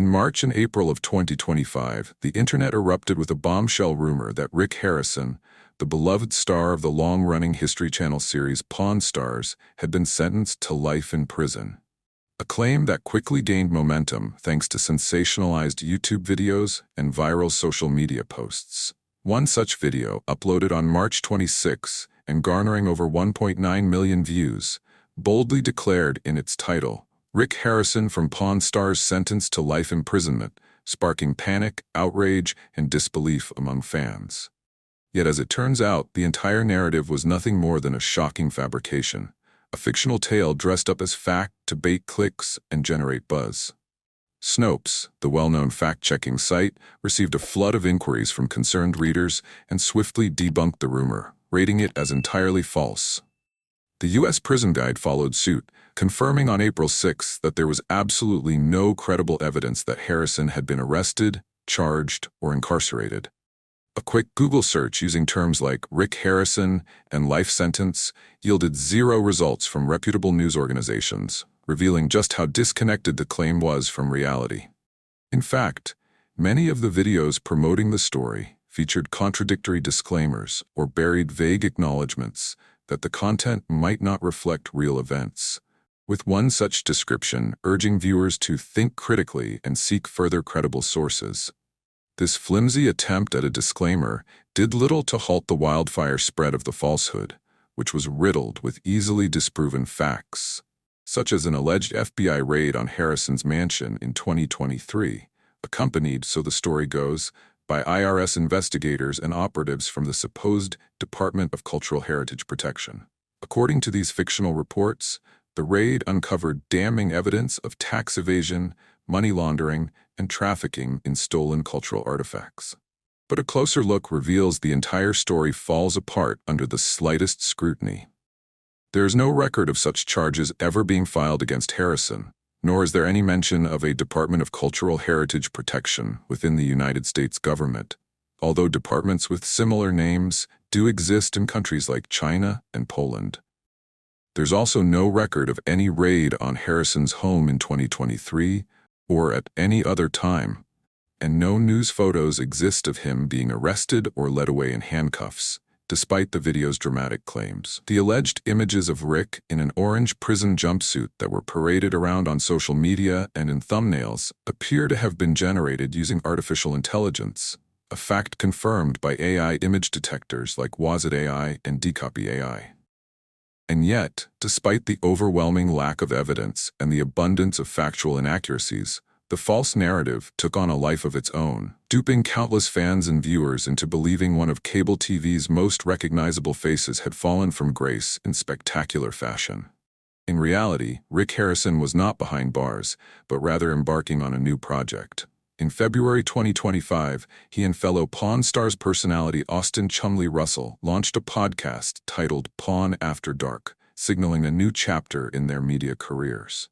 In March and April of 2025, the internet erupted with a bombshell rumor that Rick Harrison, the beloved star of the long-running History Channel series Pawn Stars, had been sentenced to life in prison. A claim that quickly gained momentum thanks to sensationalized YouTube videos and viral social media posts. One such video, uploaded on March 26 and garnering over 1.9 million views, boldly declared in its title, "Rick Harrison from Pawn Stars sentenced to life imprisonment," sparking panic, outrage, and disbelief among fans. Yet as it turns out, the entire narrative was nothing more than a shocking fabrication, a fictional tale dressed up as fact to bait clicks and generate buzz. Snopes, the well-known fact-checking site, received a flood of inquiries from concerned readers and swiftly debunked the rumor, rating it as entirely false. The U.S. Prison Guide followed suit, confirming on April 6 that there was absolutely no credible evidence that Harrison had been arrested, charged, or incarcerated. A quick Google search using terms like Rick Harrison and life sentence yielded zero results from reputable news organizations, revealing just how disconnected the claim was from reality. In fact, many of the videos promoting the story featured contradictory disclaimers or buried vague acknowledgments that the content might not reflect real events, with one such description urging viewers to think critically and seek further credible sources. This flimsy attempt at a disclaimer did little to halt the wildfire spread of the falsehood, which was riddled with easily disproven facts, such as an alleged FBI raid on Harrison's mansion in 2023, accompanied, so the story goes, by IRS investigators and operatives from the supposed Department of Cultural Heritage Protection. According to these fictional reports, the raid uncovered damning evidence of tax evasion, money laundering, and trafficking in stolen cultural artifacts. But a closer look reveals the entire story falls apart under the slightest scrutiny. There is no record of such charges ever being filed against Harrison, nor is there any mention of a Department of Cultural Heritage Protection within the United States government, although departments with similar names do exist in countries like China and Poland. There's also no record of any raid on Harrison's home in 2023 or at any other time, and no news photos exist of him being arrested or led away in handcuffs, despite the video's dramatic claims. The alleged images of Rick in an orange prison jumpsuit that were paraded around on social media and in thumbnails appear to have been generated using artificial intelligence, a fact confirmed by AI image detectors like Wazit AI and Decopy AI. And yet, despite the overwhelming lack of evidence and the abundance of factual inaccuracies, the false narrative took on a life of its own, duping countless fans and viewers into believing one of cable TV's most recognizable faces had fallen from grace in spectacular fashion. In reality, Rick Harrison was not behind bars, but rather embarking on a new project. In February 2025, he and fellow Pawn Stars personality Austin Chumley Russell launched a podcast titled Pawn After Dark, signaling a new chapter in their media careers.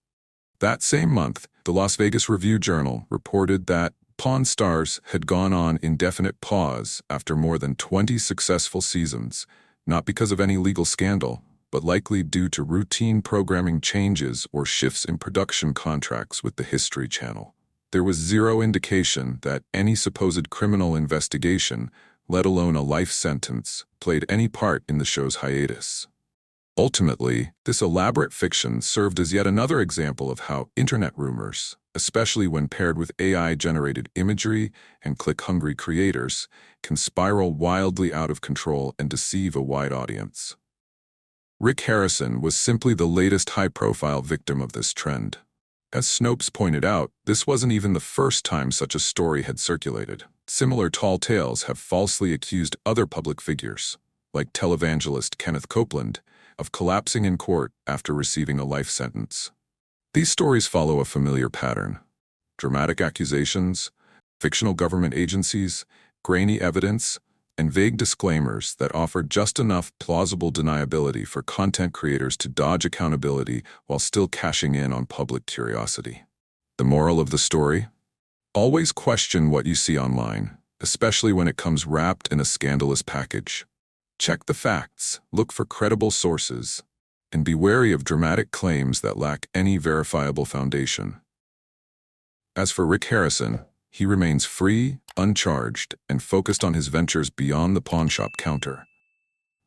That same month, the Las Vegas Review-Journal reported that Pawn Stars had gone on indefinite pause after more than 20 successful seasons, not because of any legal scandal, but likely due to routine programming changes or shifts in production contracts with the History Channel. There was zero indication that any supposed criminal investigation, let alone a life sentence, played any part in the show's hiatus. Ultimately, this elaborate fiction served as yet another example of how internet rumors, especially when paired with AI-generated imagery and click-hungry creators, can spiral wildly out of control and deceive a wide audience. Rick Harrison was simply the latest high-profile victim of this trend. As Snopes pointed out, this wasn't even the first time such a story had circulated. Similar tall tales have falsely accused other public figures, like televangelist Kenneth Copeland, of collapsing in court after receiving a life sentence. These stories follow a familiar pattern: dramatic accusations, fictional government agencies, grainy evidence, and vague disclaimers that offer just enough plausible deniability for content creators to dodge accountability while still cashing in on public curiosity. The moral of the story? Always question what you see online, especially when it comes wrapped in a scandalous package. Check the facts, look for credible sources, and be wary of dramatic claims that lack any verifiable foundation. As for Rick Harrison, he remains free, uncharged, and focused on his ventures beyond the pawnshop counter,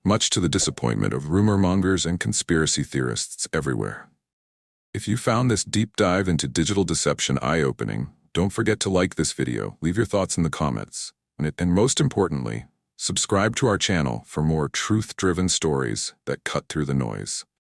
much to the disappointment of rumor mongers and conspiracy theorists everywhere. If you found this deep dive into digital deception eye-opening, don't forget to like this video, leave your thoughts in the comments, and most importantly, subscribe to our channel for more truth-driven stories that cut through the noise.